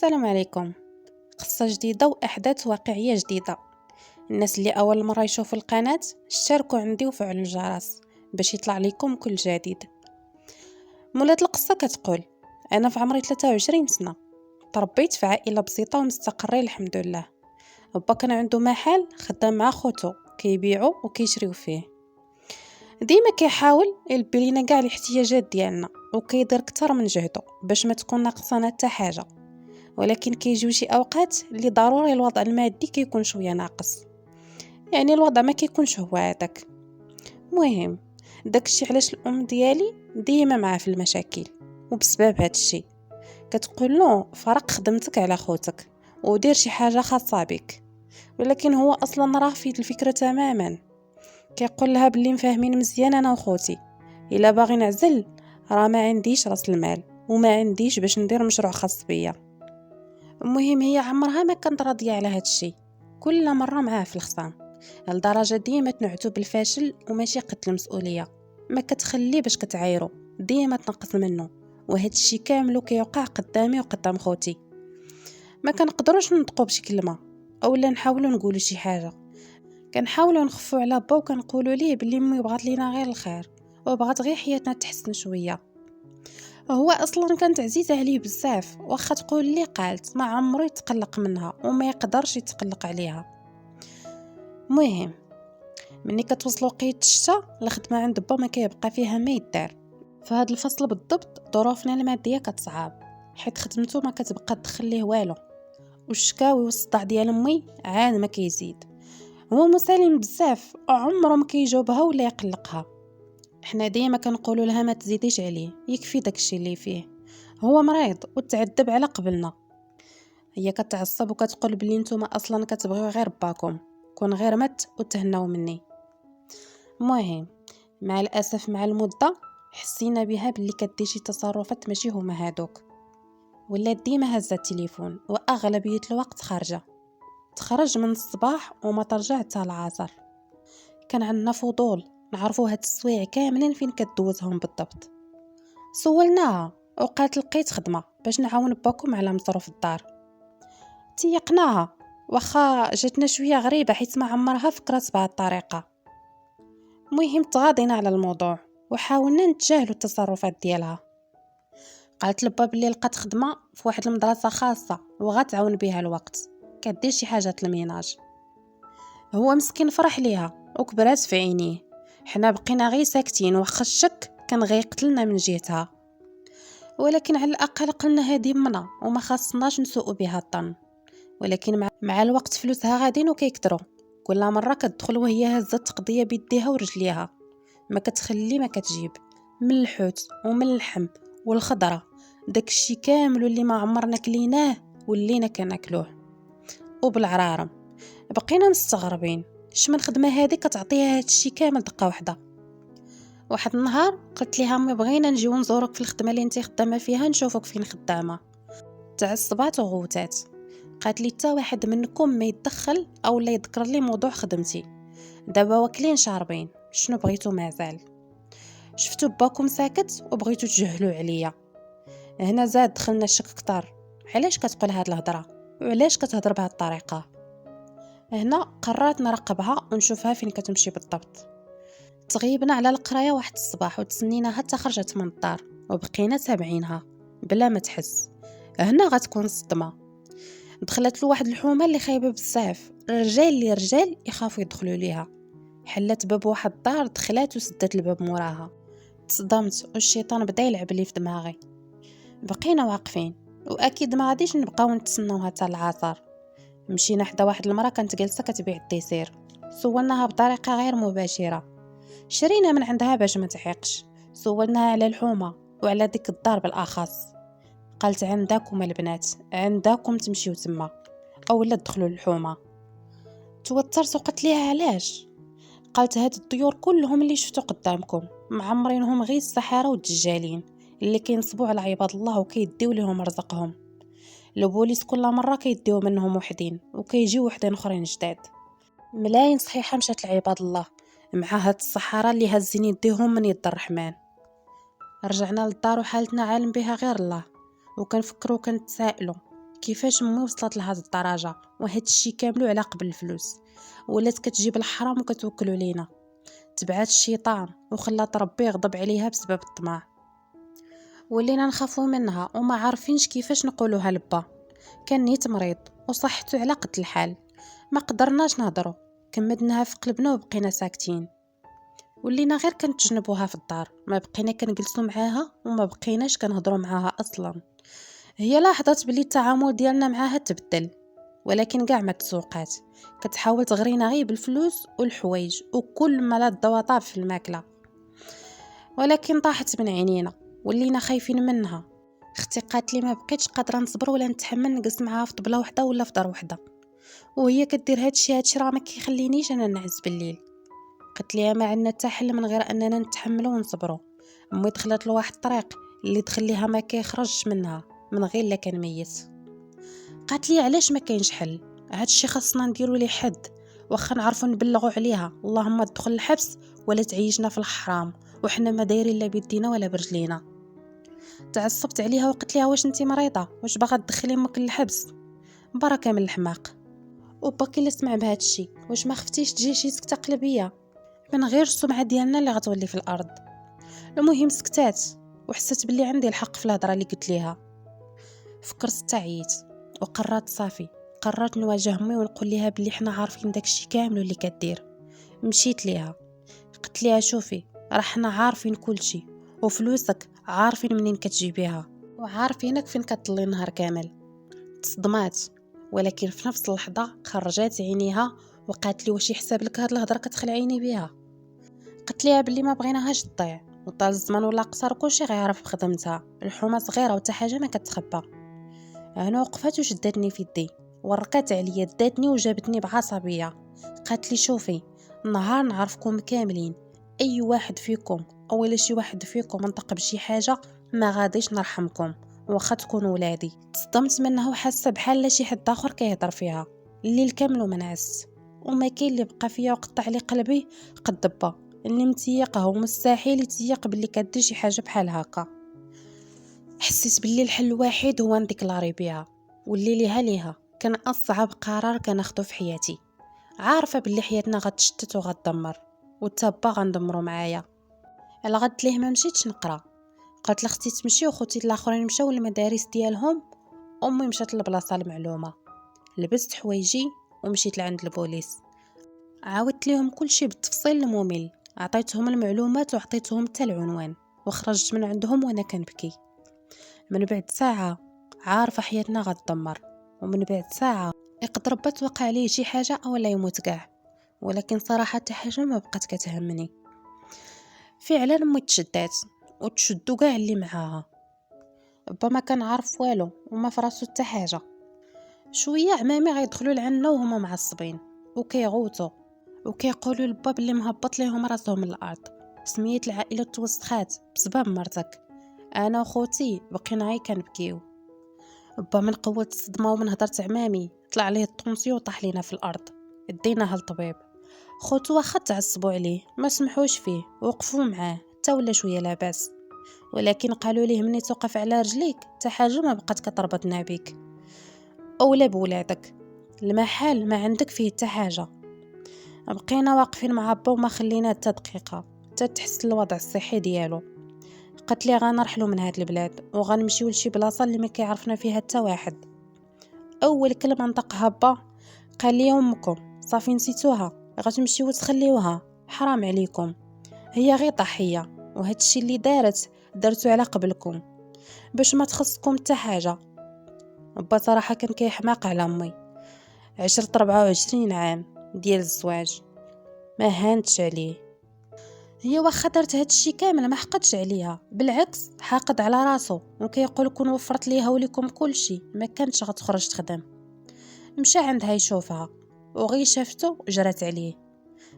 السلام عليكم. قصة جديدة وأحداث واقعية جديدة. الناس اللي أول مرة يشوفوا القناة اشتركوا عندي وفعلوا الجرس باش يطلع لكم كل جديد. مولات القصة كتقول: أنا في عمري 23 سنة، تربيت في عائلة بسيطة ومستقرين الحمد لله. وبا كان عنده محل خدام مع خوتو كيبيعوا وكيشريو فيه، ديما كيحاول يلبي لينا كاع الاحتياجات ديالنا وكيدير اكثر من جهده باش ما تكون ناقصنا حتى حاجه. ولكن كيجيو شي اوقات اللي ضروري الوضع المادي كيكون شويه ناقص، يعني الوضع ما كيكونش هو هذاك. مهم داكشي علاش الام ديالي ديما معاه في المشاكل، وبسبب هادشي كتقول له فرق خدمتك على خوتك ودير شي حاجه خاصه بك. ولكن هو اصلا رافض الفكره تماما، كيقول لها بلي مفاهمين مزيان انا وخوتي، الا باغي نعزل راه ما عنديش راس المال وما عنديش باش ندير مشروع خاص بيا. المهم هي عمرها ما كانت راضيه على هادشي، كل مره معاه في الخصام، لدرجه ديما تنعتو بالفاشل وماشي قد المسؤوليه، ما كتخلي باش كتعايرو، ديما تنقص منه. وهادشي كامل كيوقع قدامي وقدام خوتي، ما كنقدروش نطقو بشي كلمه اولا نحاولوا نقولوا شي حاجه. كنحاولوا نخفوا على با وكنقولوا ليه بلي امي بغات لينا غير الخير وبغات غير حياتنا تحسن شويه. هو اصلا كانت عزيزه عليه بزاف، واخا تقول لي قالت ما عمرو يتقلق منها وما يقدرش يتقلق عليها. مهم مني كتوصل وقيت الشتا الخدمه عند با ما كيبقى فيها ما يدار. في هذا الفصل بالضبط ظروفنا الماديه كتصعب، حيت خدمته ما كتبقى تدخل ليه والو، والشكاوي والصداع ديال امي عاد ما كيزيد. هو مسالم بزاف عمره ما كيجاوبها ولا يقلقها. احنا ديما كنقولوا لها ما تزيديش عليه، يكفي داكشي اللي فيه، هو مريض وتعذب على قبلنا. هي كتعصب وكتقول بلي نتوما اصلا كتبغيو غير باكم، كون غير مت وتهناو مني. المهم مع الاسف مع المده حسينا بها بلي كدير شي تصرفات ماشي هما هادوك، ولا ديما هزه التليفون واغلبيه الوقت خارجه، تخرج من الصباح وما ترجع حتى العصر. كان عندنا فضول نعرفوا هاد السوايع كاملين فين كدوزهم بالضبط. سولناها وقالت لقيت خدمه باش نعاون باكم على مصروف الدار. تيقناها واخا جاتنا شويه غريبه حيت ما عمرها فكرت بهذه الطريقه. المهم تغاضينا على الموضوع وحاولنا نتجاهلوا التصرفات ديالها. قالت لبا بلي لقات خدمه في واحد المدرسه خاصه وغتعاون بها الوقت، كدير شي حاجات الميناج. هو مسكين فرح ليها وكبرات في عينيه، حنا بقينا غير ساكتين واخا الشك كان غيقتلنا من جهتها. ولكن على الاقل قلنا هذه منا وما خاصناش نسوء بها الظن. ولكن مع الوقت فلوسها غادين وكيكثروا، كل مره كتدخل وهي هزه التقضيه بيديها ورجليها، ما كتخلي ما كتجيب، من الحوت ومن اللحم والخضره، داكشي كامل اللي ما عمرنا كليناه ولينا كناكلوه. وبالعرارم بقينا مستغربين شمن خدمه هذه كتعطيها هادشي كامل دقه واحده. واحد النهار قلت لها امي بغينا نجيو نزورك في الخدمه اللي انت خدامه فيها، نشوفك فين خدامه. تعصبات وغوتات، قالت لي حتى واحد منكم ما يتدخل او لا يذكر لي موضوع خدمتي، دابا واكلين شاربين شنو بغيتو مازال. شفتوا باكم ساكت وبغيتو تجهلوا عليا. هنا زاد دخلنا الشك كتر، علاش كتقول هاد الهضره وعلاش كتهضر بهاد الطريقه. هنا قررت نراقبها ونشوفها فين كتمشي بالضبط. تغيبنا على القرايه واحد الصباح وتسنينا حتى خرجت من الدار وبقينا تابعينها بلا ما تحس. هنا غتكون الصدمه، دخلت له واحد الحومه اللي خايبه بزاف، رجال يخافوا يدخلوا ليها. حلت باب واحد الدار، دخلت وسدت الباب موراها. تصدمت والشيطان بدا يلعب لي في دماغي. بقينا واقفين واكيد ما غاديش نبقاو نتسناوها حتى العصر. مشينا حدا واحد المراه كانت جالسه كتبيع الديسير، سولناها بطريقه غير مباشره، شرينا من عندها باش ما تعيقش. سولناها على الحومه وعلى ديك الدار بالاخص، قالت عندكم البنات عندكم تمشيو تما اولا تدخلوا للحومه. توترت وقلت ليها علاش؟ قالت هاد الطيور كلهم اللي شفتوا قدامكم معمرينهم غير السحاره والدجالين اللي كينصبوا على عباد الله وكيديو لهم رزقهم. البوليس كل مره كيديو منهم وحدين وكيجيو وحدين اخرين جداد. ملايين صحيحه مشات لعباد الله مع هاد الصحراء اللي هازين يديهم من يد الرحمن. رجعنا للدار وحالتنا عالم بها غير الله، وكنفكروا كنتسائلوا كيفاش امي وصلت لهاد الدرجه، وهاد الشيء كامل على قبل الفلوس. ولات كتجيب الحرام وكتوكلوا لينا. تبعات الشيطان وخلات ربي يغضب عليها بسبب الطمع. ولينا نخافوا منها وما عارفينش كيفاش نقولوها لبا. كان نيت مريض وصحته على قد الحال، ما قدرناش نهضروا. كمدناها في قلبنا وبقينا ساكتين. ولينا غير كنتجنبوها في الدار، ما بقينا كنجلسوا معاها وما بقيناش كنهضروا معاها اصلا. هي لاحظت بلي التعامل ديالنا معاها تبدل، ولكن كاع ما تسوقات. كتحاول تغرينا غير بالفلوس والحوايج وكل ما لا الضواطع في الماكله. ولكن طاحت من عينينا، ولينا خايفين منها. اختي قالت لي ما بقيتش قادره نصبر ولا نتحمل نجلس معاها في طبله وحده ولا في دار وحده، وهي كدير هادشي راه ما كيخلينيش انا نعس بالليل. قلت ليها ما عندنا حتى حل من غير اننا نتحملوا ونصبروا. امي دخلت لواحد الطريق اللي تخليها ما كيخرجش منها من غير لا كان ميت. قالت لي علاش ما كاينش حل؟ هادشي خاصنا نديروا ليه حد، واخا نعرفوا نبلغوا عليها اللهم تدخل الحبس ولا تعيشنا في الحرام وحنا ما دايرين لا بيدينا ولا برجلينا. تعصبت عليها وقلت لها واش انتي مريضه؟ واش باغا تدخلي امك للحبس؟ بركه من الحماق. وباكي اللي سمع بهذا الشيء، واش ما خفتيش تجي شي سكته قلبيه من غير السمعه ديالنا اللي غتولي في الارض؟ المهم سكتات وحسيت باللي عندي الحق في الهضره اللي قلت ليها. فكرت تعيت وقررت صافي، قررت نواجه امي ونقول لها بلي حنا عارفين داكشي كامل اللي كدير. مشيت ليها قلت لها شوفي راه حنا عارفين كلشي، وفلوسك عارفين منين كتجيبيها وعارفينك فين كتضلي النهار كامل. تصدمات، ولكن في نفس اللحظه خرجات عينيها وقالت لي واش يحسب لك هاد الهضره كتخلعيني بها؟ قلت لها بلي ما بغيناهاش تضيع، وطال الزمان ولا قصر كلشي غيعرف بخدمتها. الحومه صغيره وتا حاجه ما كتخبى. انا وقفات وشدتني في يدي ورقات عليا، داتني وجابتني بعصبيه. قالت لي شوفي نهار نعرفكم كاملين، اي واحد فيكم او الا شي واحد فيكم نطق بشي حاجه ما غاديش نرحمكم واخا تكونوا ولادي. تصدمت منها وحاسه بحال شي حد اخر كيهضر فيها. الليل كامل وما نعس، وما كاين اللي بقى فيا وقطع لي قلبي قد دبا. اللي متيقه ومستحيل يتيق باللي كدير شي حاجه بحال هكا. حسيت باللي الحل الوحيد هو نديكلاري بيها، واللي ليها كان اصعب قرار كناخدو في حياتي. عارفه باللي حياتنا غتشتت وغتدمر وتابا غندمروا معايا. على غد ليه ما مشيتش نقرا. قالت لاختي تمشي وخوتي الاخرين مشاو للمدارس ديالهم. امي مشات للبلاصه المعلومه، لبست حوايجي ومشيت لعند البوليس. عاودت لهم كلشي بالتفصيل الممل، عطيتهم المعلومات وعطيتهم حتى العنوان، وخرجت من عندهم وانا كنبكي. من بعد ساعه عارفه حياتنا غتدمر، ومن بعد ساعه يقدر ربي توقع عليه شي حاجه اولا يموت كاع. ولكن صراحه حتى حاجه ما بقات كتهمني. فعلا امي تشدات وتشدوا كاع اللي معاها. با ما كان عارف والو وما فراسو حتى حاجه. شويه عمامي غيدخلوا لعنا وهما معصبين وكيغوتوا وكيقولوا لبا بلي مهبط ليهم راسهم من الارض. سميت العائله توسخات بسبب مرتك. انا وخوتي بقينا غير كنبكيو. با من قوه الصدمه ومن هضره عمامي طلع عليه الطونسيون وطاح لينا في الارض. ديناه للطبيب. خوتو واخا تعصبوا عليه ما سمحوش فيه ووقفوا معاه حتى ولا شويه لاباس، ولكن قالوا ليه مني توقف على رجليك حتى حاجه ما بقات كتربطنا بك اولا بولادك. المحال ما عندك فيه حتى حاجه. بقينا واقفين مع با وما خلينا حتى دقيقه حتى تحسن الوضع الصحي ديالو. قلت لي غنرحلوا من هاد البلاد وغنمشيو لشي بلاصه اللي ما كيعرفنا فيها حتى واحد. اول كلمه نطقها با قال لي امكم صافي نسيتوها غتمشيو وتخليوها؟ حرام عليكم، هي غير ضحيه وهادشي اللي درتو على قبلكم باش ما تخصكم حتى حاجه. با صراحه كان كيحماق على امي. عشرت 24 عام ديال الزواج ما هانتش عليه. هي واخا دارت هادشي كامل ما حقدش عليها، بالعكس حاقد على راسو وكيقول كون وفرت ليها وليكم كلشي ما كانتش غتخرج تخدم. مشى عندها يشوفها وغي شافته جرات عليه.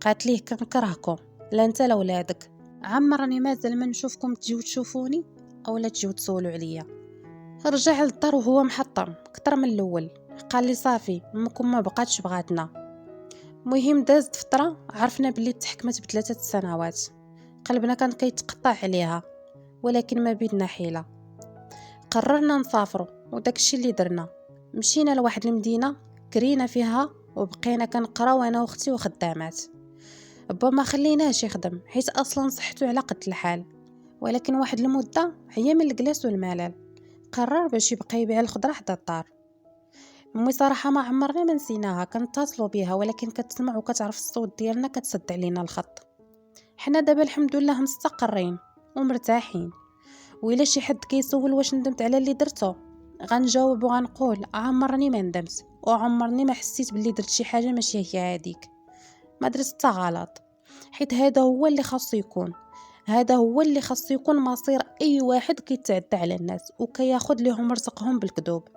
قالت ليه كنكرهكم لا انت لا ولادك. عمرني مازال ما نشوفكم تجيو تشوفوني اولا تجيو تسولوا عليا. رجع للدار وهو محطم اكثر من الاول. قال لي صافي امكم ما بقاتش بغاتنا. مهم دازت فتره عرفنا باللي تحكمت ب3 سنوات. قلبنا كان كيتقطع عليها ولكن ما بيدنا حيله. قررنا نسافروا وداكشي اللي درنا. مشينا لواحد المدينة كرينا فيها وبقينا كنقراو انا واختي وخدامات. با ما خليناش يخدم حيت اصلا صحتو على قد الحال، ولكن واحد المدة عيا من الجلاس والملل قرر باش يبقى يبيع الخضره حدا الدار. امي صراحه ما عمرنا ما نسيناها، كنتصلوا بها ولكن كتسمع وكتعرف الصوت ديالنا كتسد علينا الخط. حنا دابا الحمد لله مستقرين ومرتاحين، وإلا شي حد كيسول واش ندمت على اللي درته غنجاوب وغنقول عمرني ما ندمت وعمرني ما حسيت باللي درت شي حاجه ماشي هي هذيك. ما درت حتى غلط، حيت هذا هو اللي خاصو يكون، هذا هو اللي خاصو يكون مصير اي واحد كيتعدى على الناس وكياخذ لهم رزقهم بالكذوب.